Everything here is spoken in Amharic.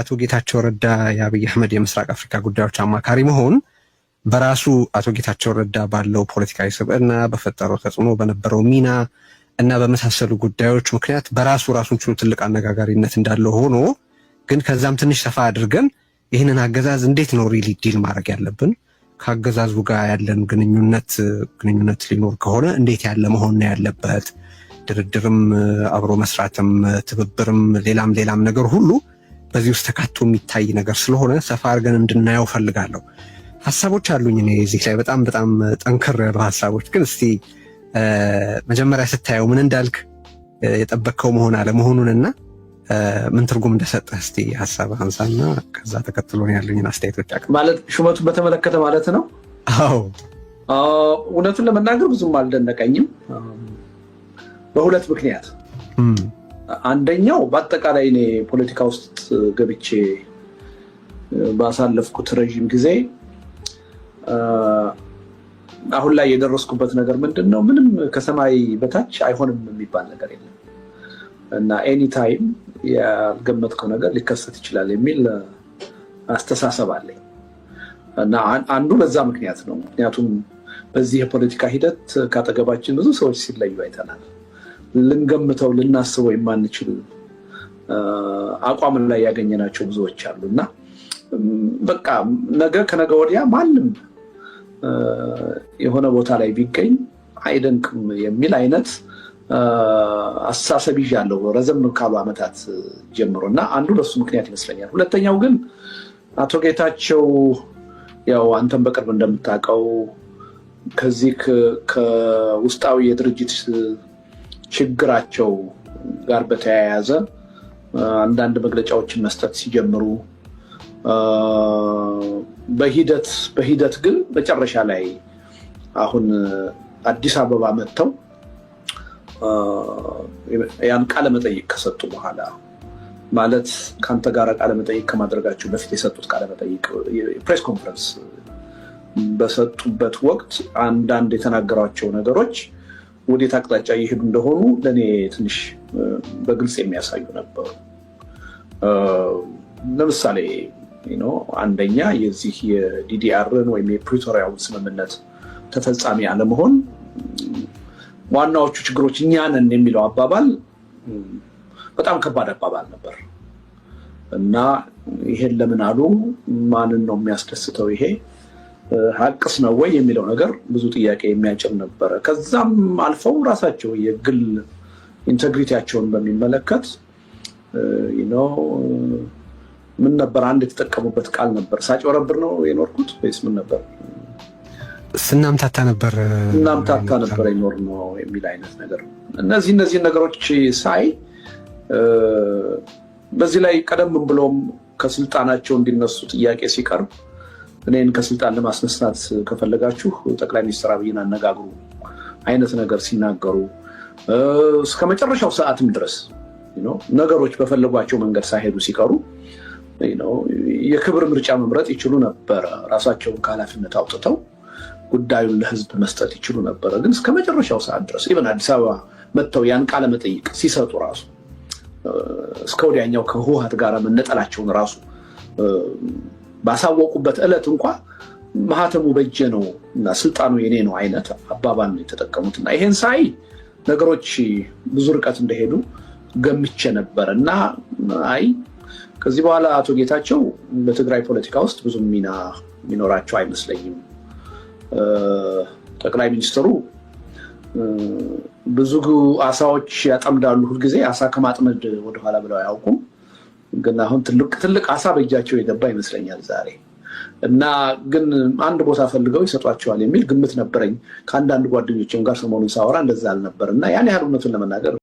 የአቶ ጌታቸው ረዳ የአብይ አህመድ የምስራቅ አፍሪካ ጉዳዮች አማካሪ መሆን በራሱ አቶ ጌታቸው ረዳ ባለው ፖለቲካዊ ስብዕና በፈጠረው ተጽዕኖ በነበረው ሚና እና በመሳሰሉ ጉዳዮች ምክንያት በራሱ ራሱን ችሎ ትልቅ አነጋጋሪነት እንዳለው ሆኖ ግን ከዛም ትንሽ ሰፋ አድርገን ይህንን አገዛዝ እንዴት ነው ሪሊ ዲል ማድረግ ያለብን? ከአገዛዙ ጋር ያለን ግንኙነት ሊኖር ከሆነ እንዴት ያለ መሆን ነው ያለበት? ድርድርም አብሮ መስራትም ትብብርም ሌላም ነገር ሁሉ በዚህ ውስጥ ተካቶ የሚታይ ነገር ስለሆነ ሰፋ አድርገን እንድናየው ፈልጋለሁ። ሀሳቦች አሉኝ እኔ እዚህ ላይ በጣም ጠንከር ያሉ ሀሳቦች። ግን እስቲ መጀመሪያ ስታየው ምን እንዳልክ የጠበቅከው መሆን አለመሆኑንና ምን ትርጉም እንደሰጠህ እስቲ ሀሳብ አንሳና ከዛ ተከትሎ ያሉኝን አስተያየቶች አቅርብ። ማለት ሹመቱን በተመለከተ ማለት ነው? አዎ እውነቱን ለመናገር ብዙም አልደነቀኝም በሁለት ምክንያት። አንደኛው በአጠቃላይ እኔ ፖለቲካ ውስጥ ገብቼ ባሳለፍኩት ረዥም ጊዜ አሁን ላይ የደረስኩበት ነገር ምንድነው? ምንም ከሰማይ በታች አይሆንም የሚባል ነገር የለም እና ኤኒ ታይም ያልገመትከው ነገር ሊከሰት ይችላል የሚል አስተሳሰብ አለኝ እና አንዱ በዛ ምክንያት ነው። ምክንያቱም በዚህ የፖለቲካ ሂደት ካጠገባችን ብዙ ሰዎች ሲለዩ አይተናል። ልንገምተው ልናስበው የማንችል አቋም ላይ ያገኘናቸው ብዙዎች አሉ እና በቃ ነገ ከነገ ወዲያ ማንም የሆነ ቦታ ላይ ቢገኝ አይደንቅም የሚል አይነት አስተሳሰብ ይዣለሁ ረዘም ካሉ ዓመታት ጀምሮ እና አንዱ ለሱ ምክንያት ይመስለኛል። ሁለተኛው ግን አቶ ጌታቸው ያው አንተም በቅርብ እንደምታውቀው ከዚህ ከውስጣዊ የድርጅት ችግራቸው ጋር በተያያዘ አንዳንድ መግለጫዎችን መስጠት ሲጀምሩ በሂደት ግን መጨረሻ ላይ አሁን አዲስ አበባ መጥተው ያን ቃለ መጠይቅ ከሰጡ በኋላ ማለት ካንተ ጋር ቃለ መጠይቅ ከማድረጋቸው በፊት የሰጡት ቃለ መጠይቅ ፕሬስ ኮንፈረንስ በሰጡበት ወቅት አንዳንድ የተናገሯቸው ነገሮች ወዴት አቅጣጫ እየሄዱ እንደሆኑ ለእኔ ትንሽ በግልጽ የሚያሳዩ ነበሩ። ለምሳሌ አንደኛ የዚህ የዲዲአርን ወይም የፕሪቶሪያውን ስምምነት ተፈጻሚ አለመሆን ዋናዎቹ ችግሮች እኛ ነን የሚለው አባባል በጣም ከባድ አባባል ነበር እና ይሄን ለምን አሉ? ማንን ነው የሚያስደስተው? ይሄ ሀቅስ ነው ወይ የሚለው ነገር ብዙ ጥያቄ የሚያጭር ነበረ። ከዛም አልፈው ራሳቸው የግል ኢንቴግሪቲያቸውን በሚመለከት ምን ነበር አንድ የተጠቀሙበት ቃል ነበር፣ ሳጭበረብር ነው የኖርኩት ወይስ ምን ነበር? ስናምታታ ነበር የኖር ነው የሚል አይነት ነገር። እነዚህ ነገሮች ሳይ በዚህ ላይ ቀደም ብሎም ከስልጣናቸው እንዲነሱ ጥያቄ ሲቀርብ እኔን ከስልጣን ለማስነሳት ከፈለጋችሁ ጠቅላይ ሚኒስትር አብይን አነጋግሩ አይነት ነገር ሲናገሩ እስከ መጨረሻው ሰዓትም ድረስ ነገሮች በፈለጓቸው መንገድ ሳይሄዱ ሲቀሩ የክብር ምርጫ መምረጥ ይችሉ ነበረ። ራሳቸውን ከኃላፊነት አውጥተው ጉዳዩን ለህዝብ መስጠት ይችሉ ነበረ። ግን እስከ መጨረሻው ሰዓት ድረስ ኢቨን አዲስ አበባ መጥተው ያን ቃለ መጠይቅ ሲሰጡ ራሱ እስከ ወዲያኛው ከህወሓት ጋር መነጠላቸውን ራሱ ባሳወቁበት ዕለት እንኳን ማህተሙ በእጄ ነው እና ስልጣኑ የኔ ነው አይነት አባባል ነው የተጠቀሙት እና ይሄን ሳይ ነገሮች ብዙ ርቀት እንደሄዱ ገምቼ ነበር እና አይ ከዚህ በኋላ አቶ ጌታቸው በትግራይ ፖለቲካ ውስጥ ብዙ ሚና የሚኖራቸው አይመስለኝም። ጠቅላይ ሚኒስትሩ ብዙ አሳዎች ያጠምዳሉ፣ ሁልጊዜ አሳ ከማጥመድ ወደኋላ ብለው አያውቁም። ግን አሁን ትልቅ አሳ በእጃቸው የገባ ይመስለኛል ዛሬ እና ግን አንድ ቦታ ፈልገው ይሰጧቸዋል የሚል ግምት ነበረኝ። ከአንዳንድ ጓደኞችም ጋር ሰሞኑን ሳወራ እንደዛ አልነበር እና ያን ያህል እውነቱን ለመናገር